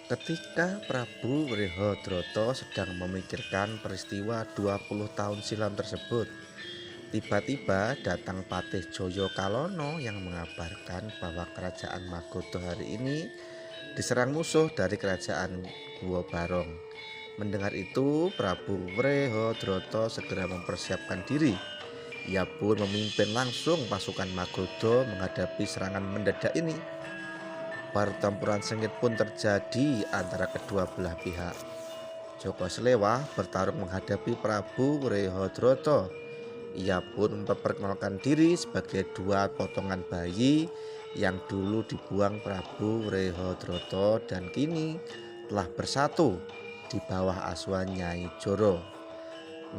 Ketika Prabu Wrehodroto sedang memikirkan peristiwa 20 tahun silam tersebut, tiba-tiba datang Patih Joyo Kalono yang mengabarkan bahwa kerajaan Magodo hari ini diserang musuh dari kerajaan Guo Barong. Mendengar itu, Prabu Wrehodroto segera mempersiapkan diri. Ia pun memimpin langsung pasukan Magodo menghadapi serangan mendadak ini. Pertempuran sengit pun terjadi antara kedua belah pihak. Joko Slewah bertarung menghadapi Prabu Wrehodroto. Ia pun memperkenalkan diri sebagai dua potongan bayi yang dulu dibuang Prabu Wrehodroto dan kini telah bersatu di bawah asuhan Nyai Joro.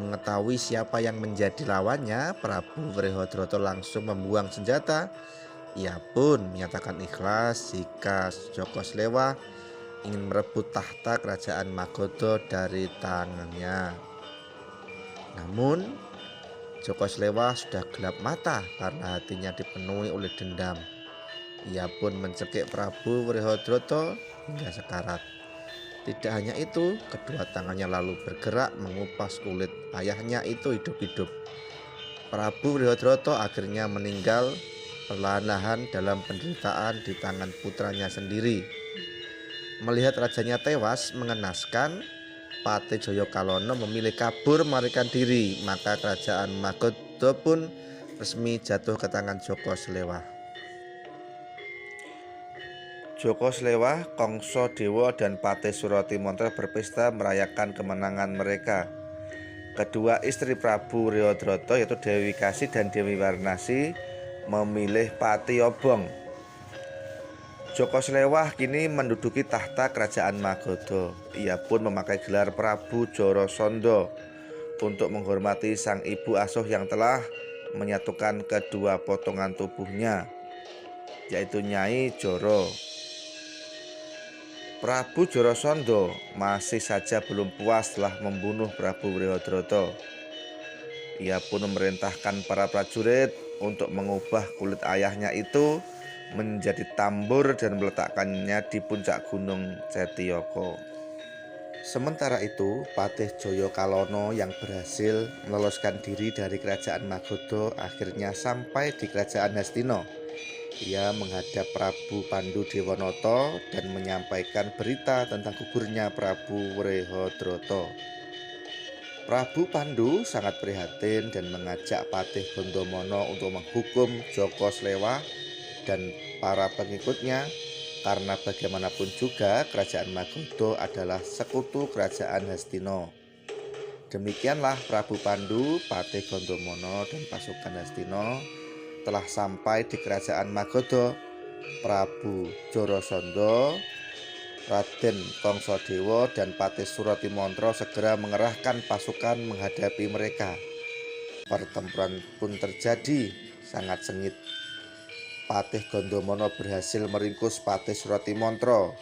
Mengetahui siapa yang menjadi lawannya, Prabu Wrehodroto langsung membuang senjata. Ia pun menyatakan ikhlas jika Joko Slewah ingin merebut tahta kerajaan Magodo dari tangannya. Namun, Joko Slewah sudah gelap mata karena hatinya dipenuhi oleh dendam. Ia pun mencekik Prabu Wrehodroto hingga sekarat. Tidak hanya itu, kedua tangannya lalu bergerak mengupas kulit ayahnya itu hidup-hidup. Prabu Wrehodroto akhirnya meninggal perlahan-lahan dalam penderitaan di tangan putranya sendiri. Melihat rajanya tewas mengenaskan, Patih Joyo Kalono memilih kabur melarikan diri, maka kerajaan Magodo pun resmi jatuh ke tangan Joko Slewah. Joko Slewah, Kongso Dewa, dan Patih Suratimandra berpesta merayakan kemenangan mereka. Kedua istri Prabu Wrehodroto yaitu Dewi Kasih dan Dewi Warnasi memilih Pati Obong. Joko Slewah kini menduduki tahta kerajaan Magodo. Ia pun memakai gelar Prabu Jorosondo untuk menghormati sang ibu asuh yang telah menyatukan kedua potongan tubuhnya, yaitu Nyai Joro. Prabu Jorosondo masih saja belum puas setelah membunuh Prabu Wrehodroto. Ia pun memerintahkan para prajurit untuk mengubah kulit ayahnya itu menjadi tambur dan meletakkannya di puncak gunung Cetiyoko. Sementara itu, Patih Joyo Kalono yang berhasil meloloskan diri dari kerajaan Magodo akhirnya sampai di kerajaan Hastino. Ia menghadap Prabu Pandu Dewonoto dan menyampaikan berita tentang gugurnya Prabu Wrehodroto. Prabu Pandu sangat prihatin dan mengajak Patih Gondomono untuk menghukum Joko Slewah dan para pengikutnya, karena bagaimanapun juga kerajaan Magodo adalah sekutu kerajaan Hastino. Demikianlah Prabu Pandu, Patih Gondomono, dan pasukan Hastino telah sampai di kerajaan Magodo. Prabu Jorosondo, Raden Kongsodewo, dan Patih Suratimandra segera mengerahkan pasukan menghadapi mereka. Pertempuran pun terjadi sangat sengit. Patih Gondomono berhasil meringkus Patih Suratimandra,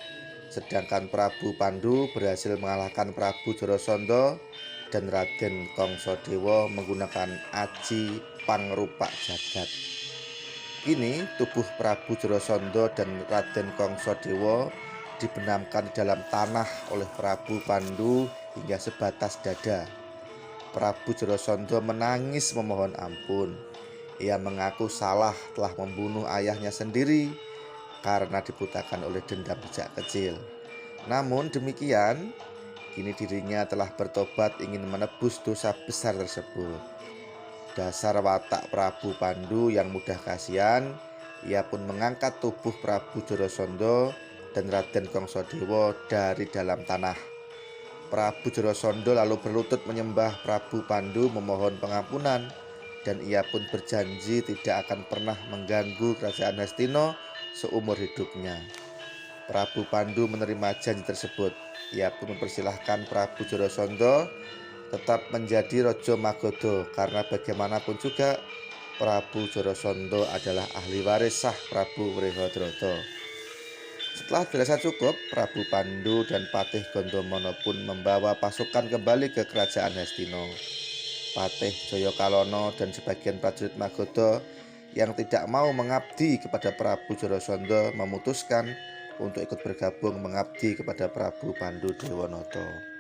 sedangkan Prabu Pandu berhasil mengalahkan Prabu Jorosondo dan Raden Kongsodewo menggunakan aji pangrupak jagat. Kini tubuh Prabu Jorosondo dan Raden Kongsodewo dibenamkan di dalam tanah oleh Prabu Pandu hingga sebatas dada. Prabu Jorosondo menangis memohon ampun. Ia mengaku salah telah membunuh ayahnya sendiri karena dibutakan oleh dendam sejak kecil. Namun demikian, kini dirinya telah bertobat ingin menebus dosa besar tersebut. Dasar watak Prabu Pandu yang mudah kasihan, ia pun mengangkat tubuh Prabu Jorosondo dan Raden Kongsodewo dari dalam tanah. Prabu Jorosondo lalu berlutut menyembah Prabu Pandu memohon pengampunan, dan ia pun berjanji tidak akan pernah mengganggu kerajaan Hastino seumur hidupnya. Prabu Pandu menerima janji tersebut. Ia pun mempersilahkan Prabu Jorosondo tetap menjadi Raja Magodo karena bagaimanapun juga Prabu Jorosondo adalah ahli waris sah Prabu Wrehodroto. Setelah dirasa cukup, Prabu Pandu dan Patih Gondomono pun membawa pasukan kembali ke kerajaan Hastino. Patih Joyo Kalono dan sebagian prajurit Magodo yang tidak mau mengabdi kepada Prabu Jorosondo memutuskan untuk ikut bergabung mengabdi kepada Prabu Pandu Dewanata.